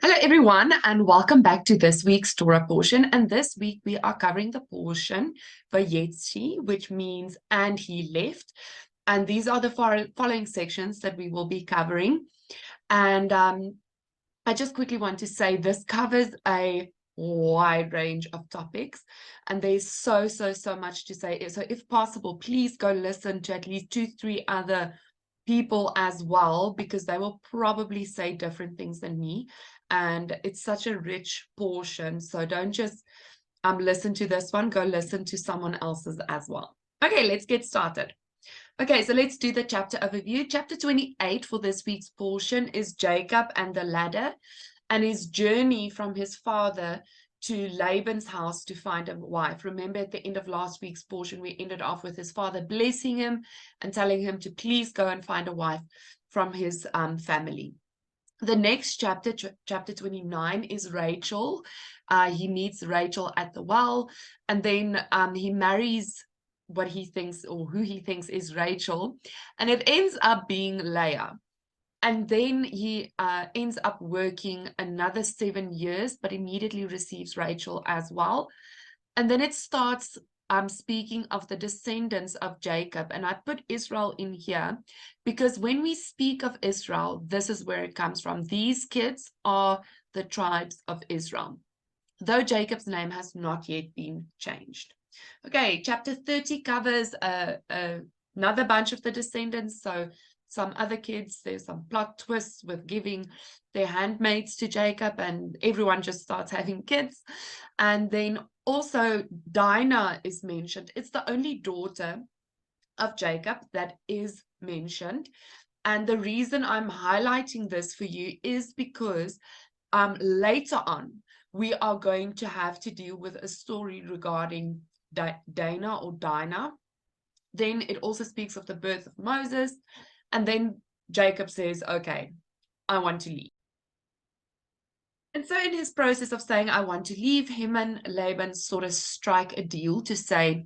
Hello, everyone, and welcome back to this week's Torah portion. And this week we are covering the portion Vayetze, which means "and he left." And these are the following sections that we will be covering. And I just quickly want to say this covers a wide range of topics, and there's so much to say. So if possible, please go listen to at least 2-3 other people as well, because they will probably say different things than me, and it's such a rich portion. So don't just listen to this one, go listen to someone else's as well. Okay, let's get started. Okay, so let's do the chapter overview. Chapter 28 for this week's portion is Jacob and the ladder, and his journey from his father to Laban's house to find a wife. Remember, at the end of last week's portion, we ended off with his father blessing him and telling him to please go and find a wife from his family. The next chapter, chapter 29, is Rachel. He meets Rachel at the well, and then he marries what he thinks, or who he thinks is Rachel, and it ends up being Leah. And then he ends up working another 7 years, but immediately receives Rachel as well. And then it starts speaking of the descendants of Jacob. And I put Israel in here because when we speak of Israel, this is where it comes from. These kids are the tribes of Israel, though Jacob's name has not yet been changed. Okay, chapter 30 covers another bunch of the descendants. So some other kids, there's some plot twists with giving their handmaids to Jacob, and everyone just starts having kids. And then also Dinah is mentioned. It's the only daughter of Jacob that is mentioned. And the reason I'm highlighting this for you is because later on, we are going to have to deal with a story regarding Dinah or Dinah. Then it also speaks of the birth of Moses. And then Jacob says, okay, I want to leave. And so in his process of saying, I want to leave, him and Laban sort of strike a deal to say,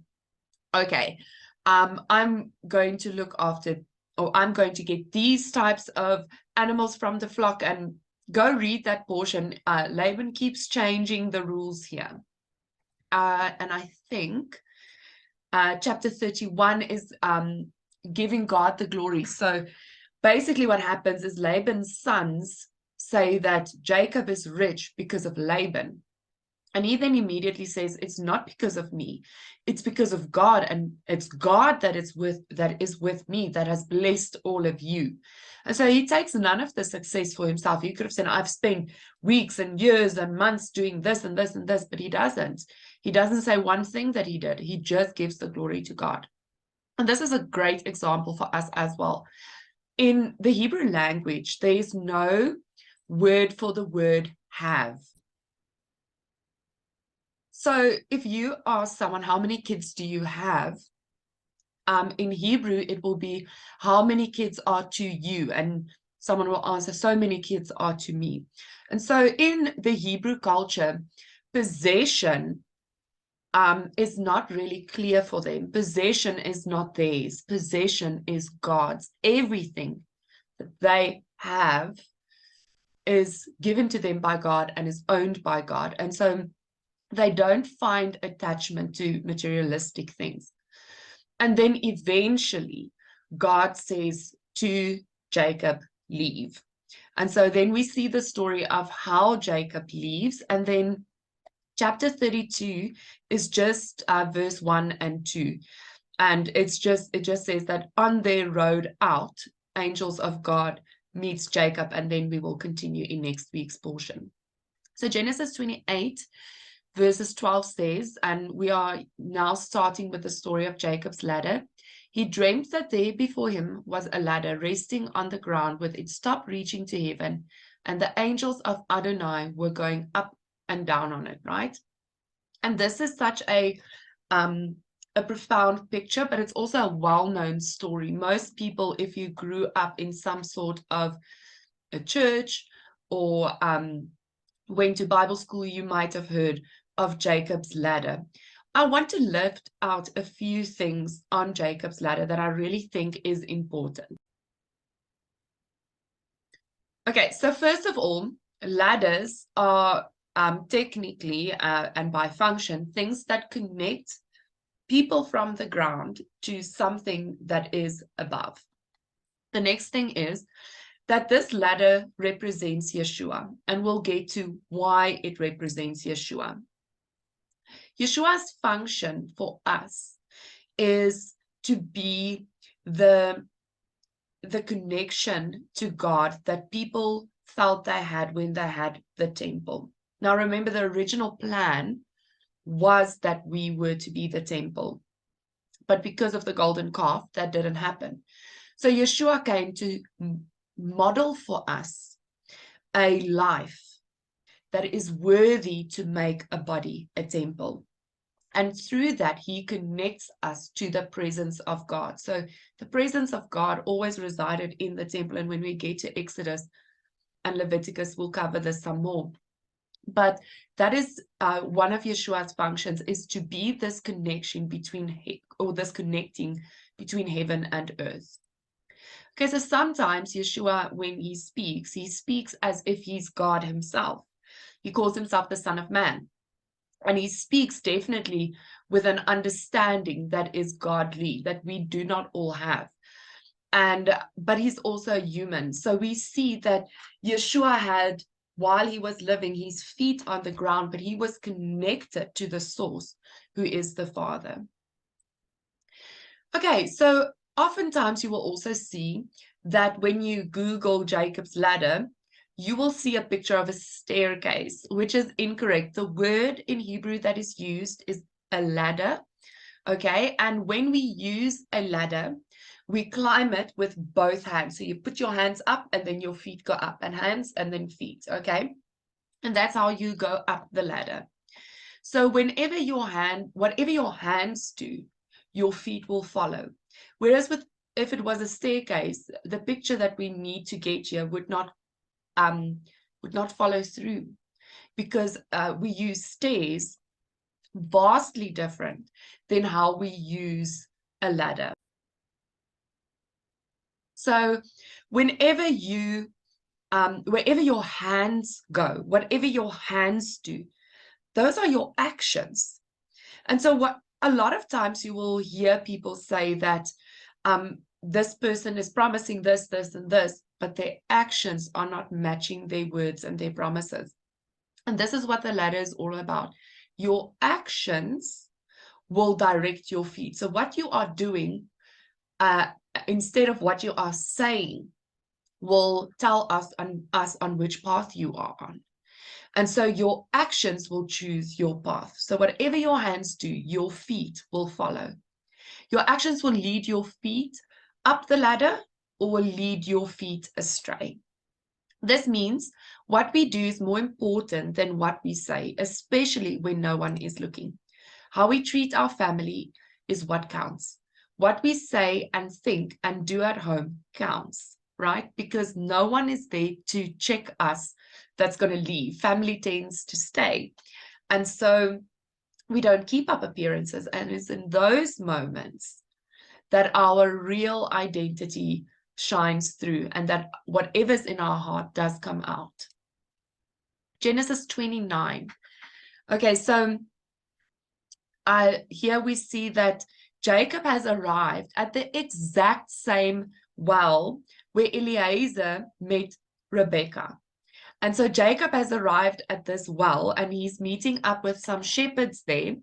okay, I'm going to look after, or I'm going to get these types of animals from the flock. And go read that portion. Laban keeps changing the rules here. And I think chapter 31 is giving God the glory. So basically what happens is Laban's sons say that Jacob is rich because of Laban. And he then immediately says, it's not because of me, it's because of God. And it's God that is with me, that has blessed all of you. And so he takes none of the success for himself. He could have said, I've spent weeks and years and months doing this and this and this, but he doesn't. He doesn't say one thing that he did. He just gives the glory to God. And this is a great example for us as well. In the Hebrew language, there is no word for the word have. So if you ask someone, how many kids do you have? In Hebrew, it will be, how many kids are to you? And someone will answer, so many kids are to me. And so in the Hebrew culture, possession is not really clear for them. Possession is not theirs. Possession is God's. Everything that they have is given to them by God and is owned by God. And so they don't find attachment to materialistic things. And then eventually God says to Jacob, leave. And so then we see the story of how Jacob leaves. And then chapter 32 is just verse 1 and 2. And it just says that on their road out, angels of God meets Jacob, and then we will continue in next week's portion. So Genesis 28 verses 12 says, and we are now starting with the story of Jacob's ladder. He dreamt that there before him was a ladder resting on the ground with its top reaching to heaven, and the angels of Adonai were going up and down on it, right? And this is such a profound picture, but it's also a well-known story. Most people, if you grew up in some sort of a church or went to Bible school, you might have heard of Jacob's ladder. I want to lift out a few things on Jacob's ladder that I really think is important. Okay, so first of all, ladders are technically and by function things that connect people from the ground to something that is above. The next thing is that this ladder represents Yeshua, and we'll get to why it represents Yeshua. Yeshua's function for us is to be the connection to God that people felt they had when they had the temple. Now, remember, the original plan was that we were to be the temple, but because of the golden calf, that didn't happen. So Yeshua came to model for us a life that is worthy to make a body a temple. And through that, he connects us to the presence of God. So the presence of God always resided in the temple. And when we get to Exodus and Leviticus, we'll cover this some more. But that is one of Yeshua's functions, is to be this connection between, or this connecting between heaven and earth. Okay, so sometimes Yeshua, when he speaks as if he's God himself. He calls himself the Son of Man. And he speaks definitely with an understanding that is godly, that we do not all have. But he's also human. So we see that Yeshua had, while he was living, his feet on the ground, but he was connected to the source, who is the Father. Okay, so oftentimes you will also see that when you Google Jacob's ladder, you will see a picture of a staircase, which is incorrect. The word in Hebrew that is used is a ladder, okay? And when we use a ladder, we climb it with both hands. So you put your hands up and then your feet go up, and hands and then feet, okay? And that's how you go up the ladder. So whatever your hands do, your feet will follow. Whereas if it was a staircase, the picture that we need to get here would not follow through, because we use stairs vastly different than how we use a ladder. So wherever your hands go, whatever your hands do, those are your actions. And so a lot of times you will hear people say that this person is promising this, this, and this, but their actions are not matching their words and their promises. And this is what the ladder is all about. Your actions will direct your feet. So what you are doing, instead of what you are saying, will tell us on which path you are on. And so your actions will choose your path. So whatever your hands do, your feet will follow. Your actions will lead your feet up the ladder or will lead your feet astray. This means what we do is more important than what we say, especially when no one is looking. How we treat our family is what counts. What we say and think and do at home counts, right? Because no one is there to check us that's going to leave. Family tends to stay. And so we don't keep up appearances. And it's in those moments that our real identity shines through, and that whatever's in our heart does come out. Genesis 29. Okay, so here we see that Jacob has arrived at the exact same well where Eleazer met Rebekah. And so Jacob has arrived at this well, and he's meeting up with some shepherds there.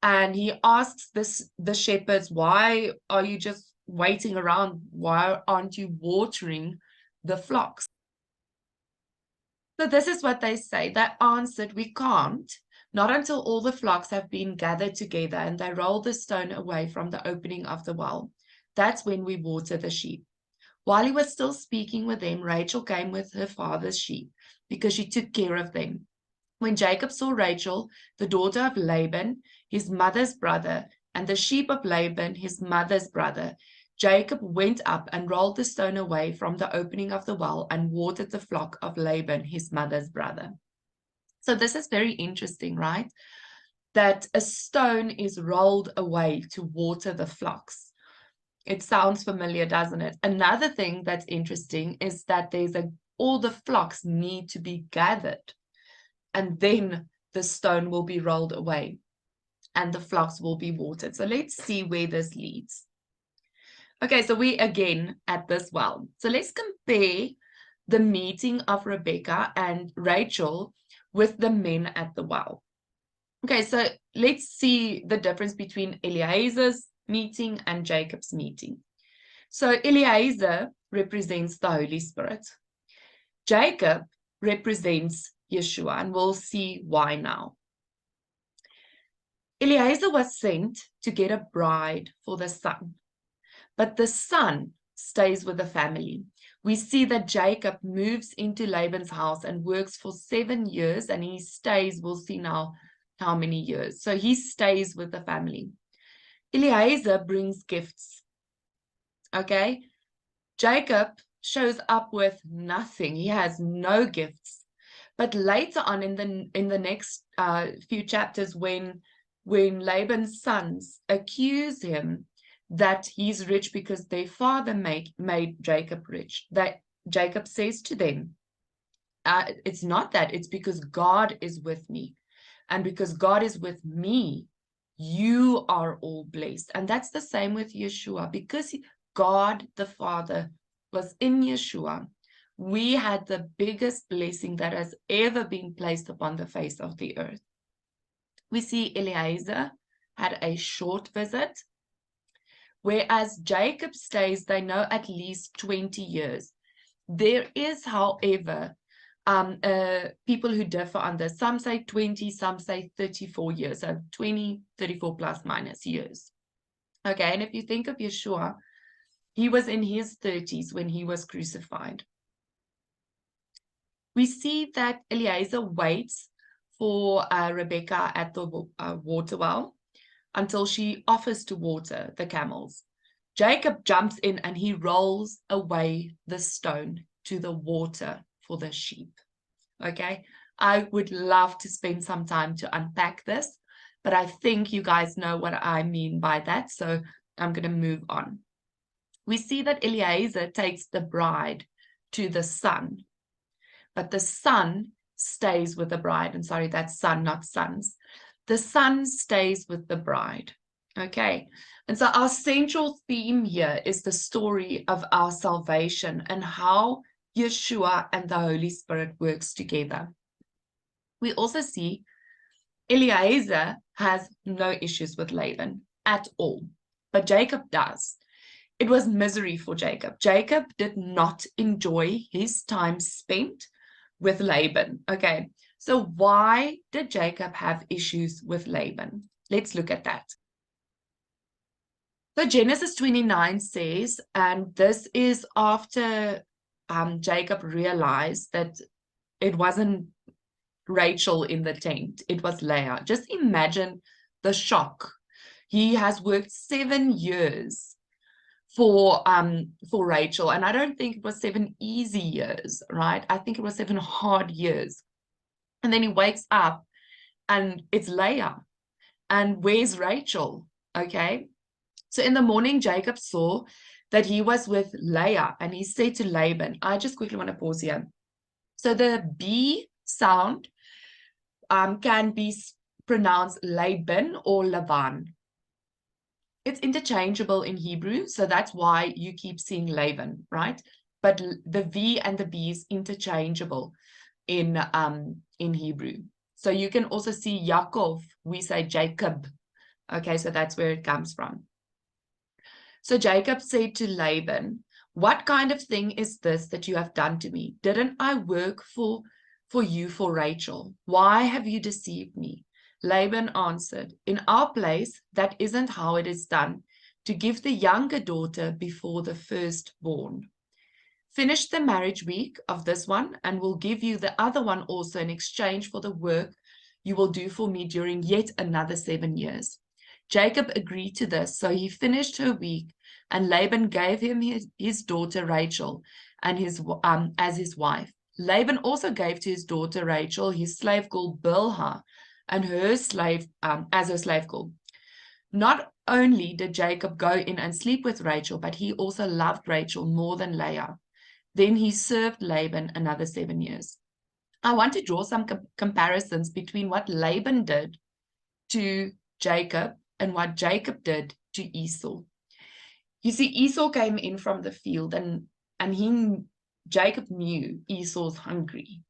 And he asks the shepherds, why are you just waiting around? Why aren't you watering the flocks? So this is what they say. They answered, we can't, not until all the flocks have been gathered together and they roll the stone away from the opening of the well. That's when we water the sheep. While he was still speaking with them, Rachel came with her father's sheep because she took care of them. When Jacob saw Rachel, the daughter of Laban, his mother's brother, and the sheep of Laban, his mother's brother, Jacob went up and rolled the stone away from the opening of the well and watered the flock of Laban, his mother's brother. So this is very interesting, right? That a stone is rolled away to water the flocks. It sounds familiar, doesn't it? Another thing that's interesting is that there's a all the flocks need to be gathered, and then the stone will be rolled away and the flocks will be watered. So let's see where this leads. Okay, so we again at this well. So let's compare the meeting of Rebekah and Rachel with the men at the well. Okay, so let's see the difference between Eleazer's meeting and Jacob's meeting. So Eleazer represents the Holy Spirit. Jacob represents Yeshua, and we'll see why now. Eleazer was sent to get a bride for the son, but the son stays with the family. We see that Jacob moves into Laban's house and works for 7 years, and he stays, we'll see now how many years. So he stays with the family. Eleazer brings gifts. Okay, Jacob shows up with nothing. He has no gifts. But later on in the next few chapters, when Laban's sons accuse him that he's rich because their father made Jacob rich, that Jacob says to them, it's not that, it's because God is with me. And because God is with me, you are all blessed. And that's the same with Yeshua. Because God the Father was in Yeshua, we had the biggest blessing that has ever been placed upon the face of the earth. We see Eleazer had a short visit, whereas Jacob stays, they know, at least 20 years. There is, however, people who differ on this. Some say 20, some say 34 years. So 20, 34 plus minus years. Okay, and if you think of Yeshua, he was in his 30s when he was crucified. We see that Eleazer waits for Rebekah at the water well until she offers to water the camels. Jacob jumps in and he rolls away the stone to the water for the sheep. Okay, I would love to spend some time to unpack this, but I think you guys know what I mean by that, so I'm going to move on. We see that Eleazer takes the bride to the son, but the son stays with the bride. And sorry, that's son, not sons. The son stays with the bride. Okay, and so our central theme here is the story of our salvation and how Yeshua and the Holy Spirit works together. We also see Eleazer has no issues with Laban at all, but Jacob does. It was misery for Jacob. Jacob did not enjoy his time spent with Laban. Okay, so why did Jacob have issues with Laban? Let's look at that. So Genesis 29 says, and this is after Jacob realized that it wasn't Rachel in the tent, it was Leah. Just imagine the shock. He has worked 7 years for Rachel, and I don't think it was 7 easy years, right? I think it was 7 hard years. And then he wakes up and it's Leah. And where's Rachel? Okay, so in the morning Jacob saw that he was with Leah, and he said to Laban, I just quickly want to pause here. So the B sound can be pronounced Laban or Laban. It's interchangeable in Hebrew, so that's why you keep seeing Laban, right? But the V and the B is interchangeable in Hebrew. So you can also see Yaakov, we say Jacob. Okay, so that's where it comes from. So Jacob said to Laban, what kind of thing is this that you have done to me? Didn't I work for you for Rachel? Why have you deceived me? Laban answered, in our place, that isn't how it is done, to give the younger daughter before the firstborn. Finish the marriage week of this one, and we'll give you the other one also in exchange for the work you will do for me during yet another 7 years. Jacob agreed to this, so he finished her week, and Laban gave him his daughter Rachel and as his wife. Laban also gave to his daughter Rachel his slave girl Bilhah and her slave as her slave girl. Not only did Jacob go in and sleep with Rachel, but he also loved Rachel more than Leah. Then he served Laban another 7 years. I want to draw some comparisons between what Laban did to Jacob and what Jacob did to Esau. You see, Esau came in from the field, and Jacob knew Esau's hungry.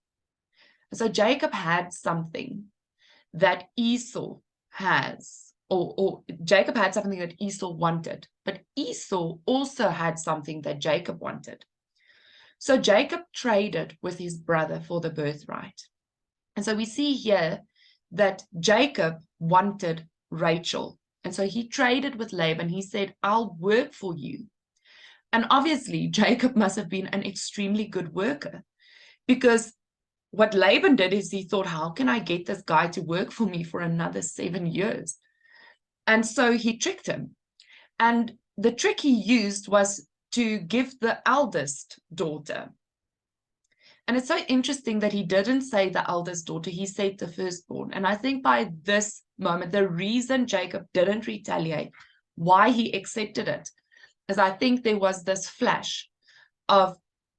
So Jacob had something that Esau has, or Jacob had something that Esau wanted, but Esau also had something that Jacob wanted. So Jacob traded with his brother for the birthright. And so we see here that Jacob wanted Rachel. And so he traded with Laban. He said, I'll work for you. And obviously, Jacob must have been an extremely good worker, because what Laban did is he thought, how can I get this guy to work for me for another 7 years? And so he tricked him. And the trick he used was to give the eldest daughter. And it's so interesting that he didn't say the eldest daughter, he said the firstborn. And I think by this moment, the reason Jacob didn't retaliate, why he accepted it, is I think there was this flash of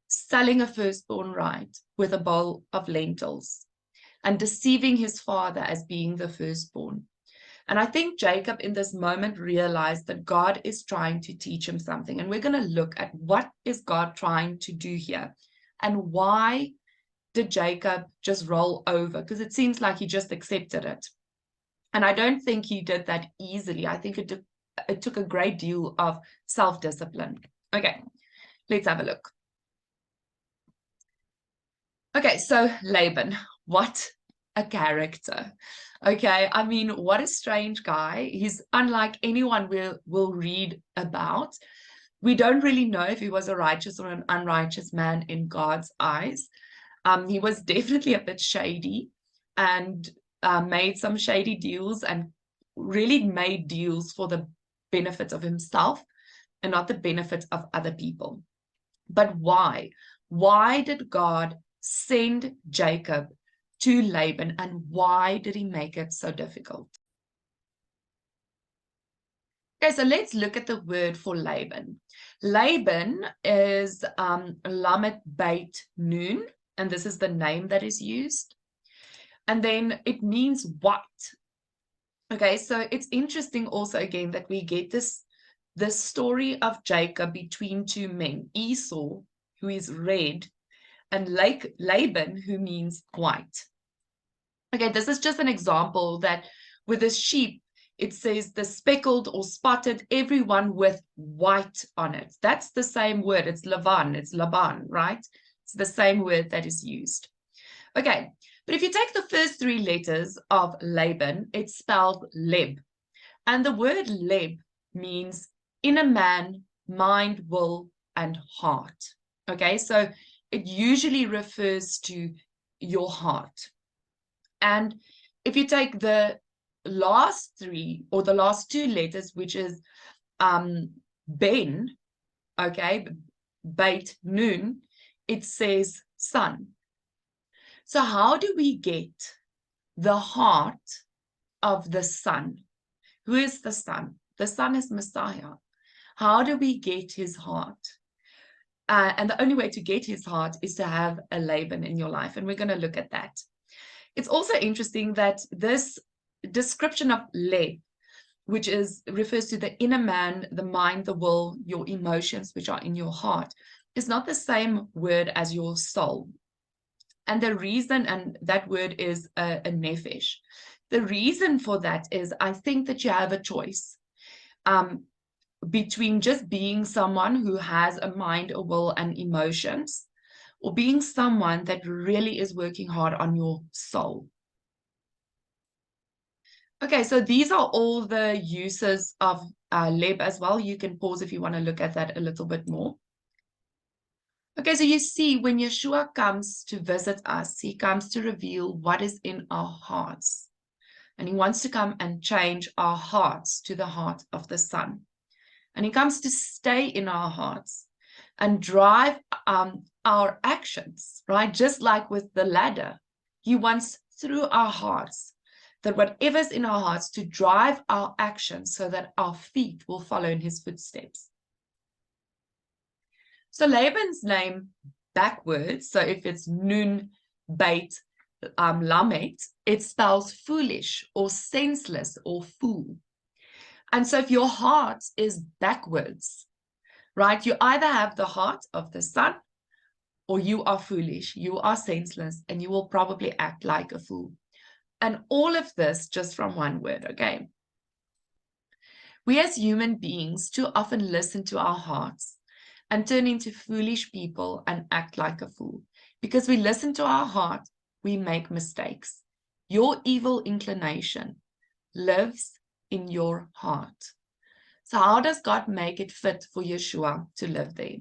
selling a firstborn right with a bowl of lentils and deceiving his father as being the firstborn. And I think Jacob in this moment realized that God is trying to teach him something. And we're going to look at what is God trying to do here, and why did Jacob just roll over? Because it seems like he just accepted it. And I don't think he did that easily. I think it took a great deal of self-discipline. Okay, let's have a look. Okay, so Laban, what a character. Okay, I mean, what a strange guy. He's unlike anyone we'll read about. We don't really know if he was a righteous or an unrighteous man in God's eyes. He was definitely a bit shady, and made some shady deals, and really made deals for the benefit of himself and not the benefit of other people. But why? Why did God send Jacob to Laban, and why did he make it so difficult? Okay, so let's look at the word for Laban. Laban is Lamet Beit Nun, and this is the name that is used. And then it means what? Okay, so it's interesting also again that we get this story of Jacob between two men, Esau, who is red, and Laban, who means white. Okay, this is just an example that with the sheep, it says the speckled or spotted, everyone with white on it. That's the same word. It's Laban, it's Laban, right? It's the same word that is used. Okay, but if you take the first 3 letters of Laban, it's spelled Leb. And the word Leb means inner man, mind, will, and heart. Okay, so it usually refers to your heart. And if you take the last 3 or the last 2 letters, which is Ben, okay, Beit Nun, it says son. So how do we get the heart of the son? Who is the son? The son is Messiah. How do we get his heart? And the only way to get his heart is to have a Laban in your life. And we're going to look at that. It's also interesting that this description of Leb, which refers to the inner man, the mind, the will, your emotions, which are in your heart, is not the same word as your soul. And the reason, and that word is a nefesh. The reason for that is I think that you have a choice between just being someone who has a mind, a will, and emotions, or being someone that really is working hard on your soul. Okay, so these are all the uses of Leb as well. You can pause if you want to look at that a little bit more. Okay, so you see, when Yeshua comes to visit us, he comes to reveal what is in our hearts. And he wants to come and change our hearts to the heart of the Son. And he comes to stay in our hearts and drive our actions, right? Just like with the ladder, he wants through our hearts, that whatever's in our hearts to drive our actions so that our feet will follow in his footsteps. So Laban's name backwards, so if it's nun, bait, lamet, it spells foolish or senseless or fool. And so if your heart is backwards, right, you either have the heart of the son, or you are foolish, you are senseless, and you will probably act like a fool. And all of this just from one word, okay? We as human beings too often listen to our hearts and turn into foolish people and act like a fool. Because we listen to our heart, we make mistakes. Your evil inclination lives in your heart. So how does God make it fit for Yeshua to live there?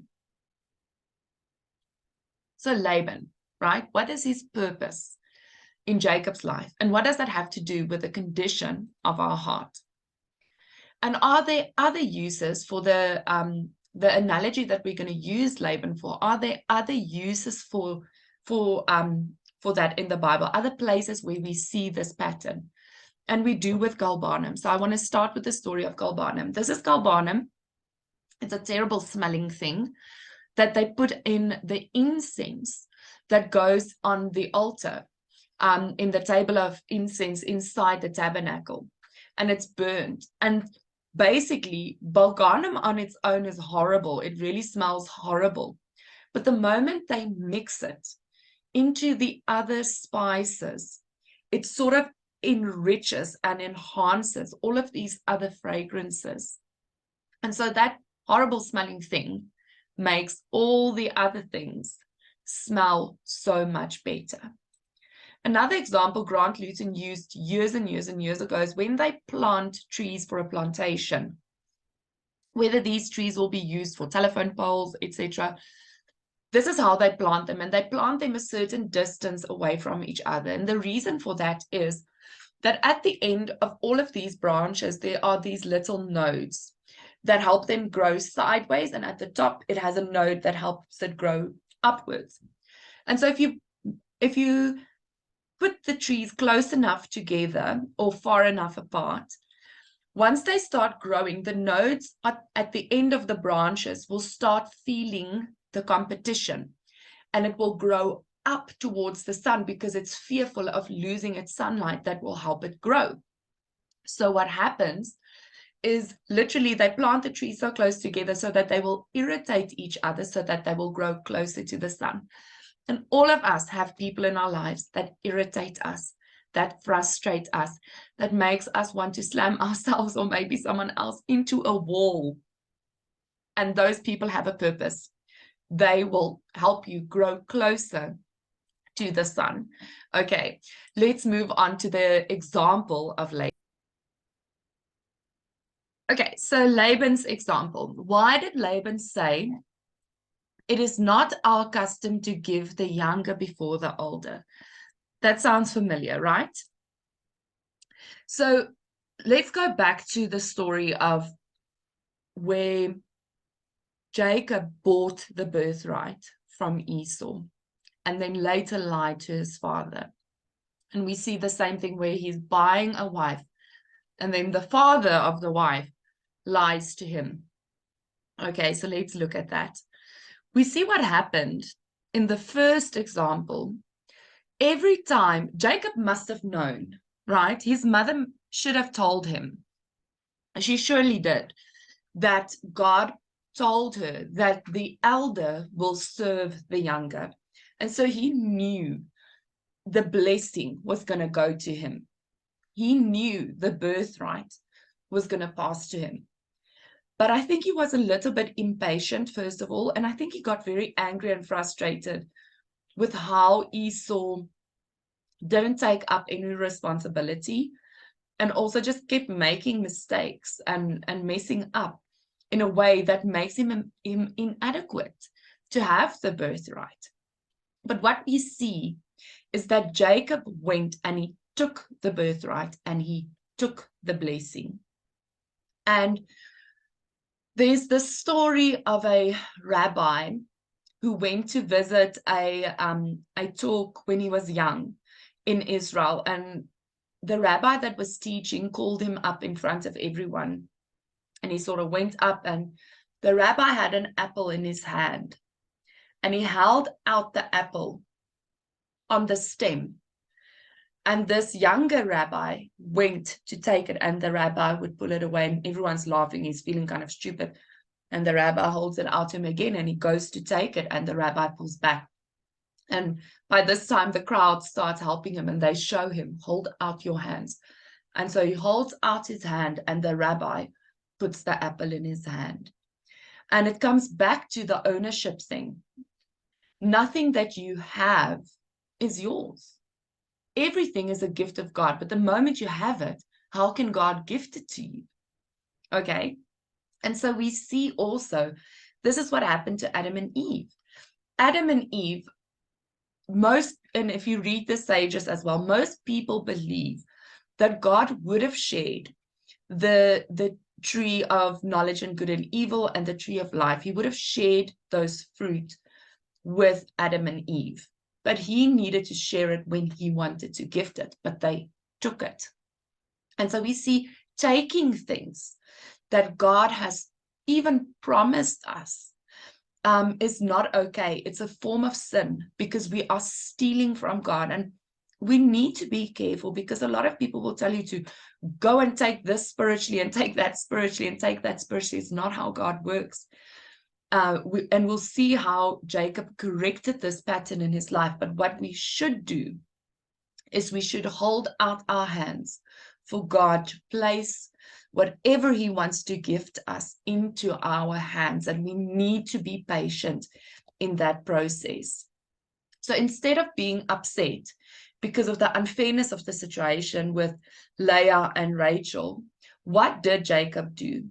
So Laban, right? What is his purpose in Jacob's life? And what does that have to do with the condition of our heart? And are there other uses for the analogy that we're going to use Laban for? Are there other uses for that in the Bible? Other places where we see this pattern? And we do with galbanum. So I want to start with the story of galbanum. This is galbanum. It's a terrible smelling thing that they put in the incense that goes on the altar, in the table of incense inside the tabernacle, and it's burned. And basically, galbanum on its own is horrible. It really smells horrible. But the moment they mix it into the other spices, it sort of enriches and enhances all of these other fragrances. And so that horrible smelling thing makes all the other things smell so much better. Another example Grant Luton used years and years and years ago is when they plant trees for a plantation, whether these trees will be used for telephone poles, etc. This is how they plant them, and they plant them a certain distance away from each other. And the reason for that is that at the end of all of these branches, there are these little nodes that help them grow sideways, and at the top it has a node that helps it grow upwards. And so if you put the trees close enough together or far enough apart, once they start growing, the nodes at the end of the branches will start feeling the competition, and it will grow up towards the sun because it's fearful of losing its sunlight that will help it grow. So what happens is literally they plant the trees so close together so that they will irritate each other, so that they will grow closer to the sun. And all of us have people in our lives that irritate us, that frustrate us, that makes us want to slam ourselves or maybe someone else into a wall. And those people have a purpose. They will help you grow closer to the sun. Okay, let's move on to the example of Laban. Okay, so Laban's example. Why did Laban say, "It is not our custom to give the younger before the older"? That sounds familiar, right? So let's go back to the story of where Jacob bought the birthright from Esau and then later lied to his father. And we see the same thing where he's buying a wife, and then the father of the wife lies to him. Okay, so let's look at that. We see what happened in the first example. Every time, Jacob must have known, right? His mother should have told him, and she surely did, that God told her that the elder will serve the younger. And so he knew the blessing was going to go to him. He knew the birthright was going to pass to him. But I think he was a little bit impatient, first of all, and I think he got very angry and frustrated with how Esau didn't take up any responsibility and also just kept making mistakes and messing up in a way that makes him inadequate to have the birthright. But what we see is that Jacob went and he took the birthright and he took the blessing. And there's the story of a rabbi who went to visit a talk when he was young in Israel, and the rabbi that was teaching called him up in front of everyone, and he sort of went up, and the rabbi had an apple in his hand, and he held out the apple on the stem. And this younger rabbi went to take it, and the rabbi would pull it away, and everyone's laughing. He's feeling kind of stupid. And the rabbi holds it out to him again, and he goes to take it, and the rabbi pulls back. And by this time, the crowd starts helping him, and they show him, hold out your hands. And so he holds out his hand, and the rabbi puts the apple in his hand. And it comes back to the ownership thing. Nothing that you have is yours. Everything is a gift of God, but the moment you have it, how can God gift it to you? Okay. And so we see also, this is what happened to Adam and Eve. Adam and Eve, and if you read the sages as well, most people believe that God would have shared the tree of knowledge and good and evil and the tree of life. He would have shared those fruit with Adam and Eve, but he needed to share it when he wanted to gift it, but they took it. And so we see taking things that God has even promised us is not okay. It's a form of sin because we are stealing from God. And we need to be careful because a lot of people will tell you to go and take this spiritually and take that spiritually and take that spiritually. It's not how God works. And we'll see how Jacob corrected this pattern in his life. But what we should do is we should hold out our hands for God to place whatever he wants to gift us into our hands. And we need to be patient in that process. So instead of being upset because of the unfairness of the situation with Leah and Rachel, what did Jacob do?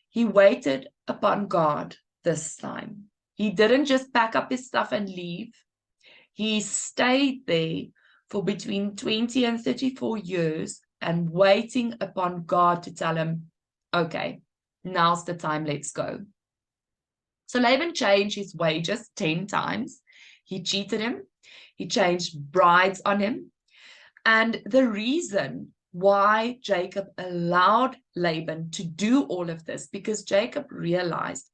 He waited upon God this time. He didn't just pack up his stuff and leave. He stayed there for between 20 and 34 years and waiting upon God to tell him, okay, now's the time, let's go. So Laban changed his wages 10 times. He cheated him. He changed brides on him. And the reason why Jacob allowed Laban to do all of this, because Jacob realized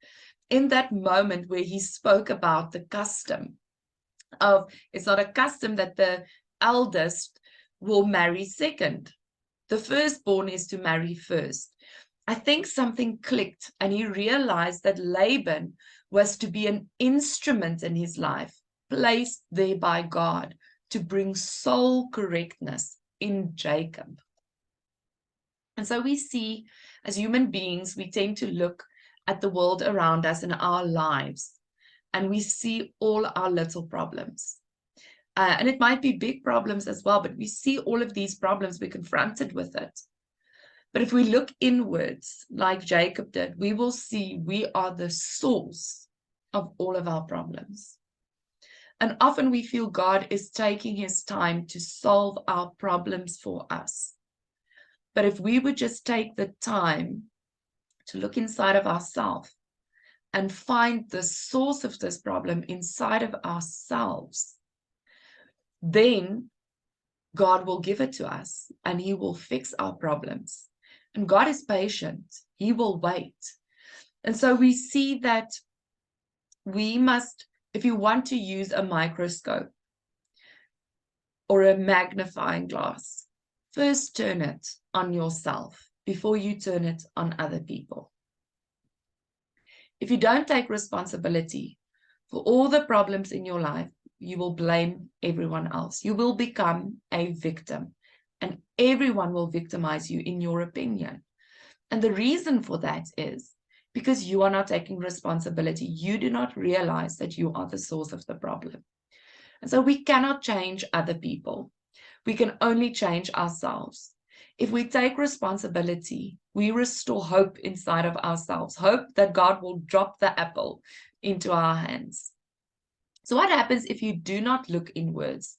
in that moment where he spoke about the custom of, it's not a custom that the eldest will marry second. The firstborn is to marry first. I think something clicked and he realized that Laban was to be an instrument in his life, placed there by God to bring soul correctness in Jacob. And so we see, as human beings, we tend to look at the world around us in our lives, and we see all our little problems. And it might be big problems as well, but we see all of these problems, we're confronted with it. But if we look inwards, like Jacob did, we will see we are the source of all of our problems. And often we feel God is taking his time to solve our problems for us. But if we would just take the time to look inside of ourselves and find the source of this problem inside of ourselves, then God will give it to us and he will fix our problems. And God is patient. He will wait. And so we see that we must, if you want to use a microscope or a magnifying glass, first turn it on yourself before you turn it on other people. If you don't take responsibility for all the problems in your life, you will blame everyone else. You will become a victim, and everyone will victimize you in your opinion. And the reason for that is because you are not taking responsibility. You do not realize that you are the source of the problem. And so we cannot change other people. We can only change ourselves. If we take responsibility, we restore hope inside of ourselves, hope that God will drop the apple into our hands. So what happens if you do not look inwards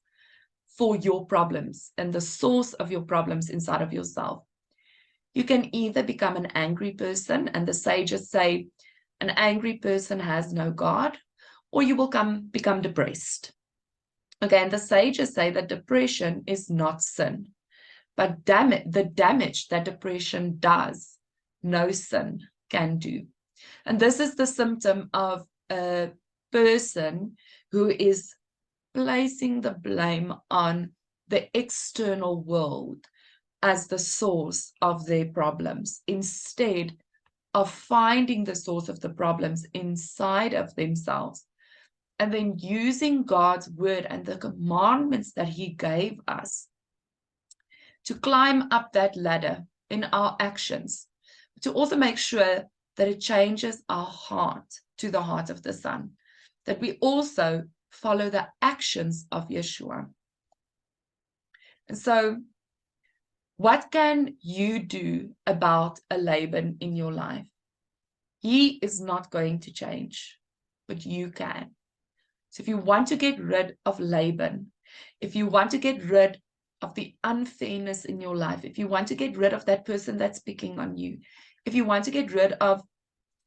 for your problems and the source of your problems inside of yourself? You can either become an angry person, and the sages say an angry person has no God, or you will become depressed. Okay, and the sages say that depression is not sin, but the damage that depression does, no sin can do. And this is the symptom of a person who is placing the blame on the external world as the source of their problems, instead of finding the source of the problems inside of themselves, and then using God's word and the commandments that he gave us to climb up that ladder in our actions, to also make sure that it changes our heart to the heart of the Son, that we also follow the actions of Yeshua. And so, what can you do about a Laban in your life? He is not going to change, but you can. So if you want to get rid of Laban, if you want to get rid of the unfairness in your life, if you want to get rid of that person that's picking on you, if you want to get rid of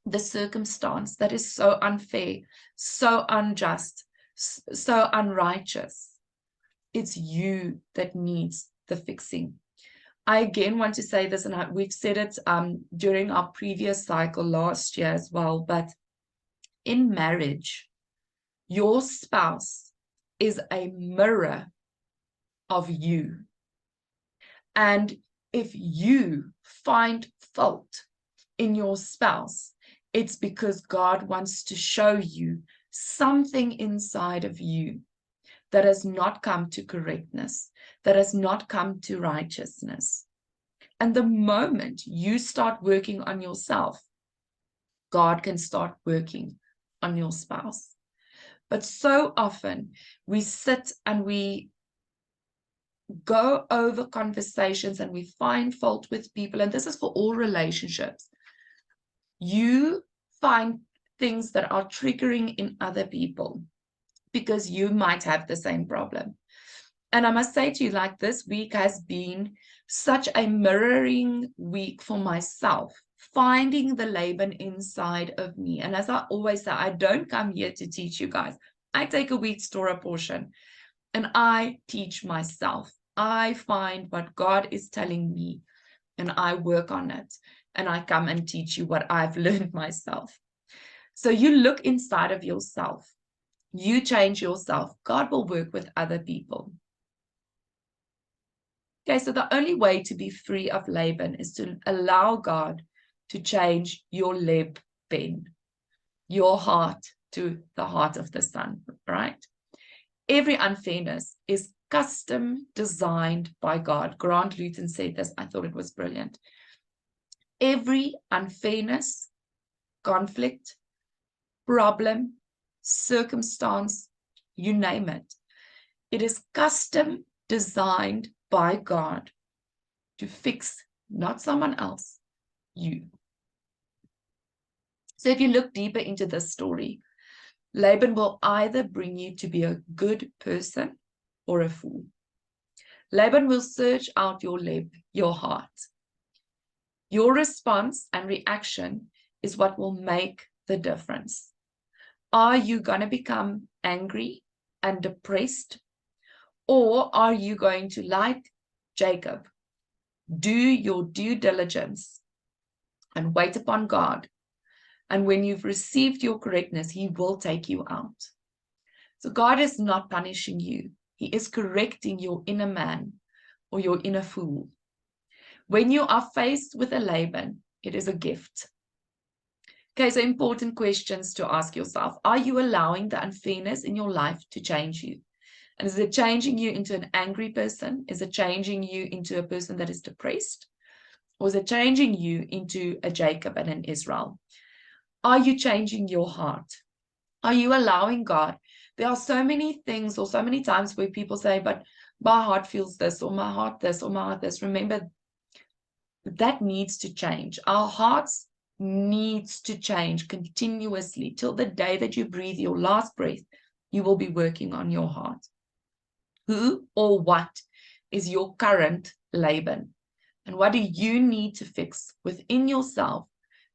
the circumstance that is so unfair, so unjust, so unrighteous, it's you that needs the fixing. I again want to say this, and we've said it during our previous cycle last year as well, but in marriage, your spouse is a mirror of you. And if you find fault in your spouse, it's because God wants to show you something inside of you that has not come to correctness, that has not come to righteousness. And the moment you start working on yourself, God can start working on your spouse. But so often we sit and we go over conversations and we find fault with people, and this is for all relationships. You find things that are triggering in other people because you might have the same problem. And I must say to you, like, this week has been such a mirroring week for myself, finding the Laban inside of me. And as I always say, I don't come here to teach you guys. I take a week's Torah portion and I teach myself. I find what God is telling me and I work on it. And I come and teach you what I've learned myself. So you look inside of yourself. You change yourself. God will work with other people. Okay, so the only way to be free of Laban is to allow God to change your leb ben, your heart to the heart of the Son, right? Every unfairness is custom designed by God. Grant Luton said this. I thought it was brilliant. Every unfairness, conflict, problem, circumstance, you name it, it is custom designed by God to fix not someone else, you. So if you look deeper into this story, Laban will either bring you to be a good person or a fool. Laban will search out your leb, your heart. Your response and reaction is what will make the difference. Are you going to become angry and depressed? Or are you going to, like Jacob, do your due diligence and wait upon God? And when you've received your correctness, he will take you out. So God is not punishing you. He is correcting your inner man or your inner fool. When you are faced with a Laban, it is a gift. Okay, so important questions to ask yourself. Are you allowing the unfairness in your life to change you? And is it changing you into an angry person? Is it changing you into a person that is depressed? Or is it changing you into a Jacob and an Israel? Are you changing your heart? Are you allowing God? There are so many things or so many times where people say, but my heart feels this, or my heart this, or my heart this. Remember, that needs to change. Our hearts needs to change continuously till the day that you breathe your last breath. You will be working on your heart. Who or what is your current Laban? And what do you need to fix within yourself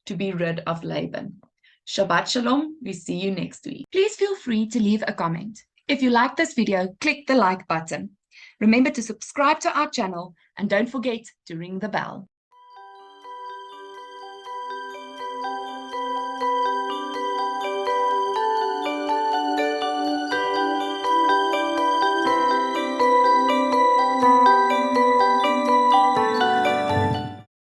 to be rid of Laban? Shabbat Shalom. We see you next week. Please feel free to leave a comment. If you like this video, click the like button. Remember to subscribe to our channel and don't forget to ring the bell.